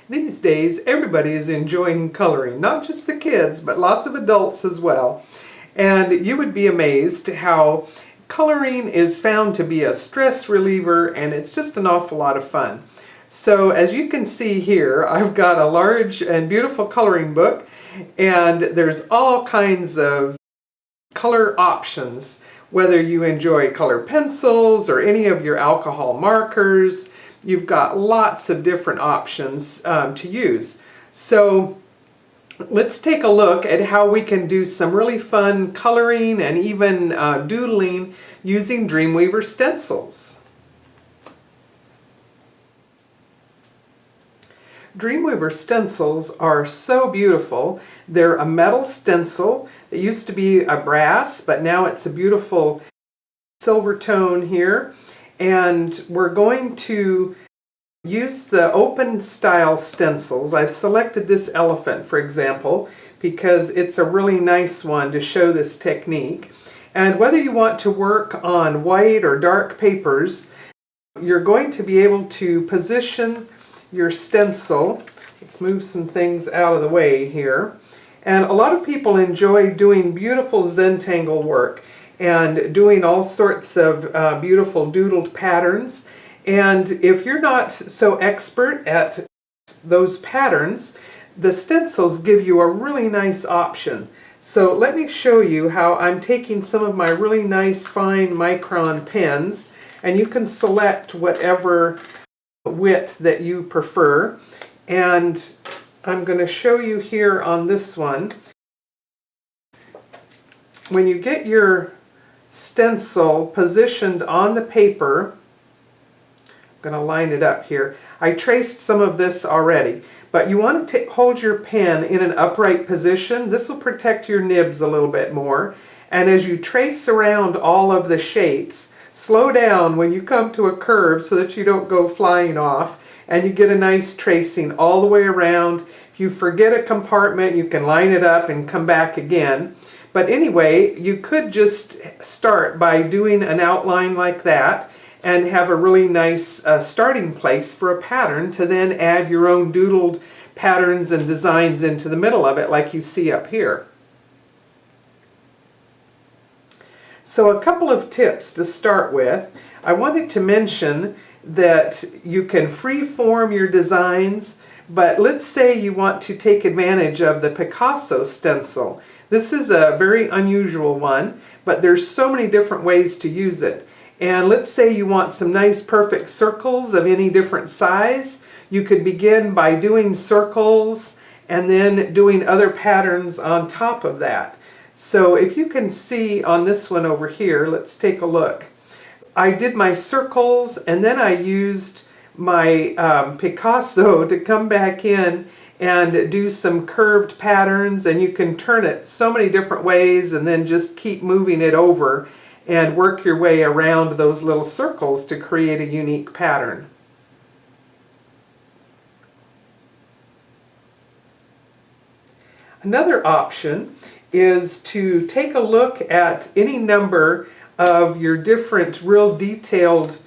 These days, everybody is enjoying coloring, not just the kids, but lots of adults as well. And you would be amazed how coloring is found to be a stress reliever, and it's just an awful lot of fun. So as you can see here, I've got a large and beautiful coloring book, and there's all kinds of color options, whether you enjoy color pencils or any of your alcohol markers. You've got lots of different options to use. So let's take a look at how we can do some really fun coloring and even doodling using Dreamweaver stencils. Dreamweaver stencils are so beautiful. They're a metal stencil. It used to be a brass, but now it's a beautiful silver tone here. And we're going to use the open style stencils. I've selected this elephant, for example, because it's a really nice one to show this technique. And whether you want to work on white or dark papers, you're going to be able to position your stencil. Let's move some things out of the way here. And a lot of people enjoy doing beautiful Zentangle work and doing all sorts of beautiful doodled patterns. And if you're not so expert at those patterns, the stencils give you a really nice option. So let me show you how I'm taking some of my really nice fine micron pens, and you can select whatever width that you prefer. And I'm going to show you here on this one. When you get your stencil positioned on the paper, I'm going to line it up here. I traced some of this already, but you want to hold your pen in an upright position. This will protect your nibs a little bit more. And as you trace around all of the shapes, slow down when you come to a curve so that you don't go flying off, and you get a nice tracing all the way around. If you forget a compartment, you can line it up and come back again. But anyway, you could just start by doing an outline like that and have a really nice starting place for a pattern to then add your own doodled patterns and designs into the middle of it, like you see up here. So a couple of tips to start with. I wanted to mention that you can free-form your designs, but let's say you want to take advantage of the Picasso stencil. This is a very unusual one, but there's so many different ways to use it. And let's say you want some nice perfect circles of any different size. You could begin by doing circles and then doing other patterns on top of that. So if you can see on this one over here, let's take a look. I did my circles, and then I used my Picasso to come back in and do some curved patterns, and you can turn it so many different ways and then just keep moving it over and work your way around those little circles to create a unique pattern. Another option is to take a look at any number of your different real detailed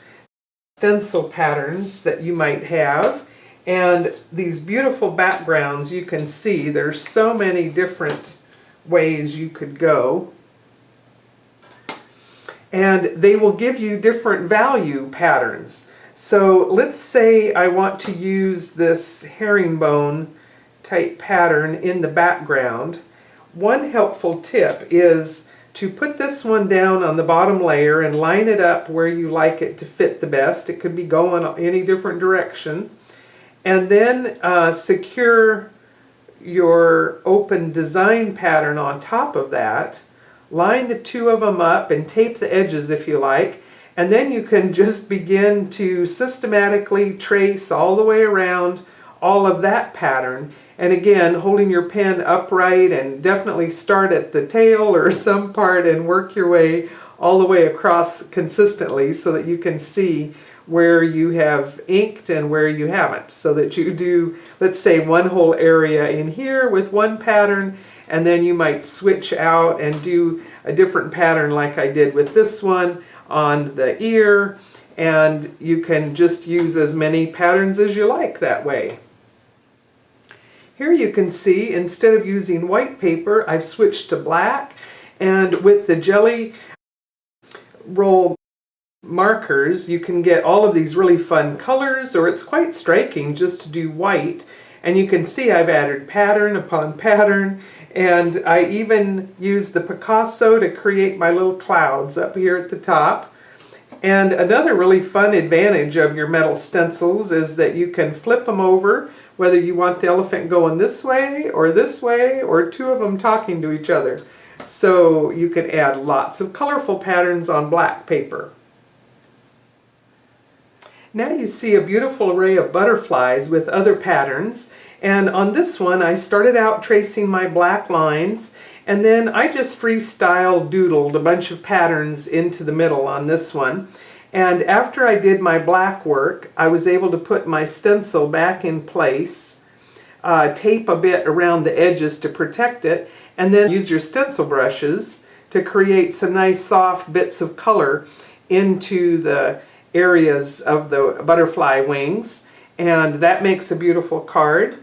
stencil patterns that you might have, and these beautiful backgrounds. You can see there's so many different ways you could go, and they will give you different value patterns. So let's say I want to use this herringbone type pattern in the background. One helpful tip is to put this one down on the bottom layer and line it up where you like it to fit the best. It could be going any different direction. And then secure your open design pattern on top of that. Line the two of them up and tape the edges if you like. And then you can just begin to systematically trace all the way around all of that pattern. And again, holding your pen upright, and definitely start at the tail or some part and work your way all the way across consistently so that you can see where you have inked and where you haven't. So that you do, let's say, one whole area in here with one pattern, and then you might switch out and do a different pattern like I did with this one on the ear, and you can just use as many patterns as you like that way. Here you can see, instead of using white paper, I've switched to black, and with the jelly roll markers you can get all of these really fun colors, or it's quite striking just to do white. And you can see I've added pattern upon pattern, and I even used the Picasso to create my little clouds up here at the top. And another really fun advantage of your metal stencils is that you can flip them over, whether you want the elephant going this way, or two of them talking to each other. So you can add lots of colorful patterns on black paper. Now you see a beautiful array of butterflies with other patterns, and on this one I started out tracing my black lines, and then I just freestyle doodled a bunch of patterns into the middle on this one. And after I did my black work, I was able to put my stencil back in place, tape a bit around the edges to protect it, and then use your stencil brushes to create some nice soft bits of color into the areas of the butterfly wings, and that makes a beautiful card.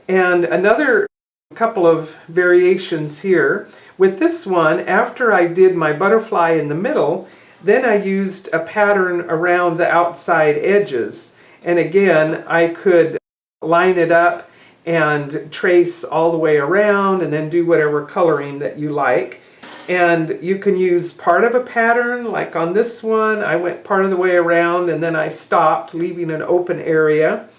And another couple of variations here. With this one, after I did my butterfly in the middle, then I used a pattern around the outside edges. And again, I could line it up and trace all the way around and then do whatever coloring that you like. And you can use part of a pattern, like on this one, I went part of the way around and then I stopped, leaving an open area.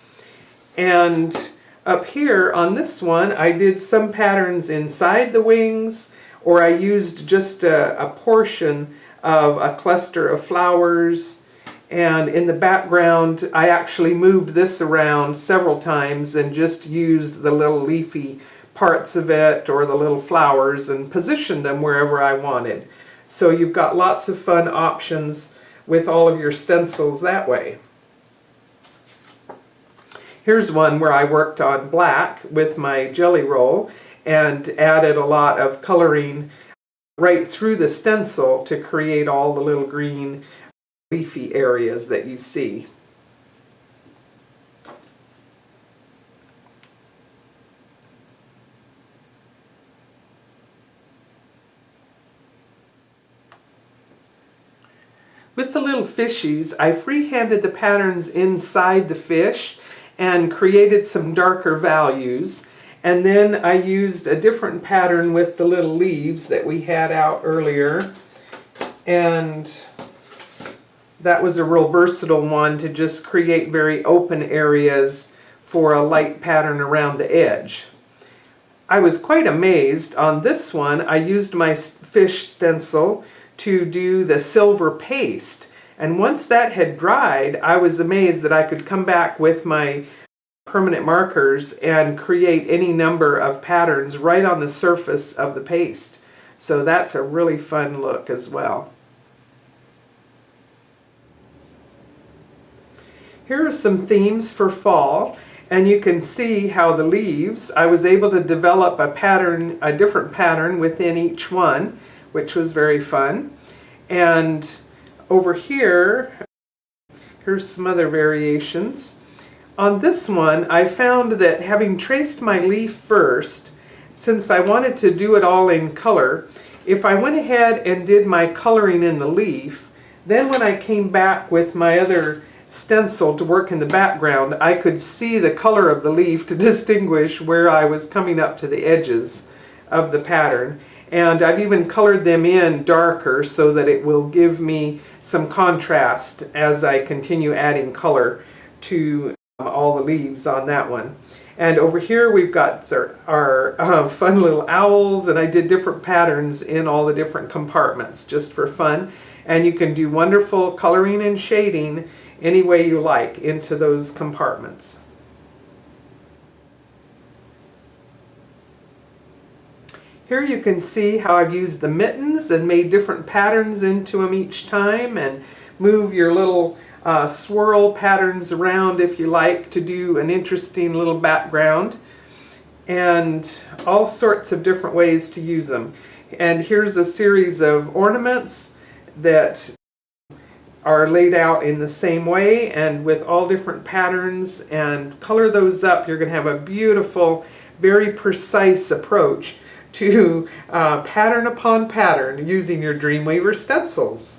And up here on this one, I did some patterns inside the wings, or I used just a portion of a cluster of flowers. And in the background, I actually moved this around several times and just used the little leafy parts of it or the little flowers and positioned them wherever I wanted. So you've got lots of fun options with all of your stencils that way. Here's one where I worked on black with my jelly roll and added a lot of coloring right through the stencil to create all the little green leafy areas that you see. With the little fishies, I freehanded the patterns inside the fish and created some darker values. And then I used a different pattern with the little leaves that we had out earlier. And that was a real versatile one to just create very open areas for a light pattern around the edge. I was quite amazed on this one. I used my fish stencil to do the silver paste, and once that had dried, I was amazed that I could come back with my permanent markers and create any number of patterns right on the surface of the paste. So that's a really fun look as well. Here are some themes for fall, and you can see how the leaves, I was able to develop a pattern, a different pattern within each one, which was very fun. And over here, here's some other variations. On this one, I found that having traced my leaf first, since I wanted to do it all in color, if I went ahead and did my coloring in the leaf, then when I came back with my other stencil to work in the background, I could see the color of the leaf to distinguish where I was coming up to the edges of the pattern. And I've even colored them in darker so that it will give me some contrast as I continue adding color to all the leaves on that one. And over here we've got our fun little owls, and I did different patterns in all the different compartments just for fun. And you can do wonderful coloring and shading any way you like into those compartments. Here you can see how I've used the mittens and made different patterns into them each time, and move your little swirl patterns around if you like to do an interesting little background, and all sorts of different ways to use them. And here's a series of ornaments that are laid out in the same way and with all different patterns, and color those up. You're going to have a beautiful very precise approach to pattern upon pattern using your Dreamweaver stencils.